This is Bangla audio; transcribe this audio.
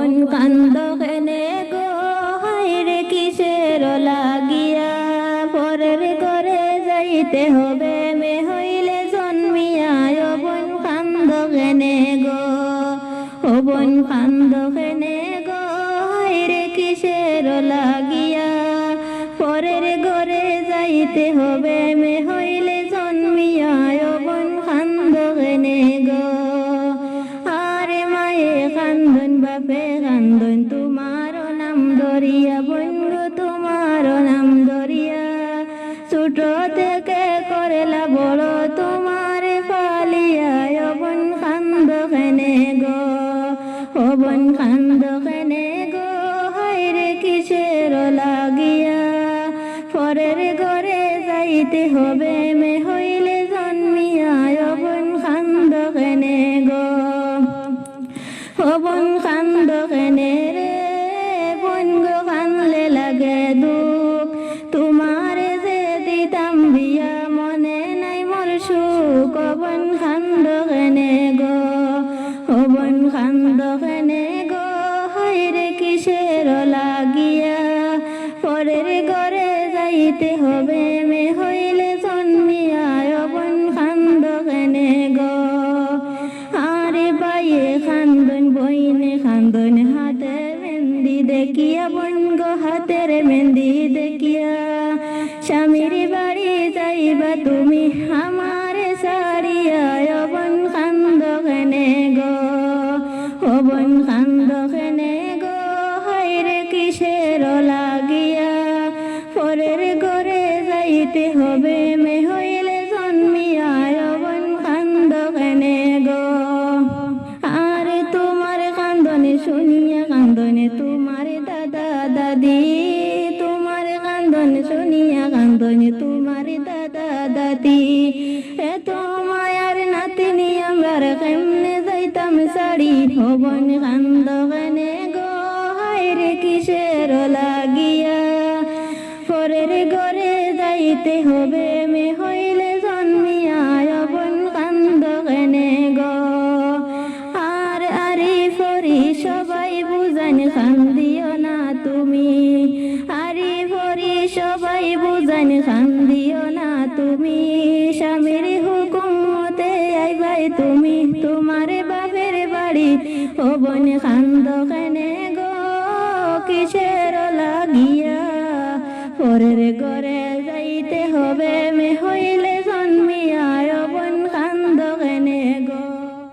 বোন কান্দ কেনে গো হায়রে কিসের লাগিয়া পরের ঘরে যাইতে হবে মে হইলে জন্মিয়া ও বোন কান্দ কেনে গো ও বোন কান্দ কেনে গো হায়রে কিসের লাগিয়া পরের ঘরে যাইতে হবে মে হইলে জন্মিয়া ও বোন কান্দ কেনে গো আরে মায়ে কান্দন বাপে কান্দন তোমার নাম ধরিয়া বন্ধু তোমার নাম ধরিয়া ছোট থেকে করেলা বড় তোমার পালিয়া ও বোন কান্দ কেনে গো ও বোন কান্দ কেনে গো হায়রে কিসের লাগিয়া পরের ঘরে যাইতে হবে মে হইলে জন্মিয়া ও বোন কান্দ কেনে গো ও বোন কান্দ কেনে রে বোন গো কান্দলে লাগে দুঃখ তোমার যে দিতাম বিয়া মনে নাই মোর সুখ ও বোন কান্দ কেনে গো ও বোন কান্দ কেনে গো হায়রে কিসের লাগিয়া পরের ঘরে যাইতে হবে মে হইলে জন্মিয়া ও বোন কান্দ কেনে গো আরে বাইয়ে কান্দন বইনে কান্দন হাতের মেহেন্দি দেখিয়া বোন গো হাতের মেহেন্দি দেখিয়া স্বামীর বাড়ি যাইবা তুমি আমারে সারিয়া ও বোন কান্দ কেনে গো ও বোন কান্দ কেনে গো হায়রে কিসের লাগিয়া পরের ঘরে যাইতে হবে মে হইলে জন্মিয়া ও বোন কান্দ কেনে গো আরে তোমার কান্দনে শুনিয়া কান্দনে তোমার দাদা দাদি তোমার কান্দনে শুনিয়া কান্দনে তোমার দাদা দাদি এত মায়ার নাতিনি আমরা কেমনে যাইতাম সারি ও বোন কান্দ কেনে গো হায়রে কিসের লাগিয়া পরের ঘরে যাইতে হবে মে হইলে জন্মিয়া ও বোন কান্দ কেনে গো আর আরি ফরি সবাই বুঝান কান্দিও না তুমি আরি ফরি সবাই বুঝান কান্দিও না তুমি স্বামীর হুকুম মতে আইবাই তুমি তোমার বাপের বাড়ি ও বোন কান্দ কেনে গো কিসের লাগিয়া পরের ঘরে যাইতে হবে মে হইলে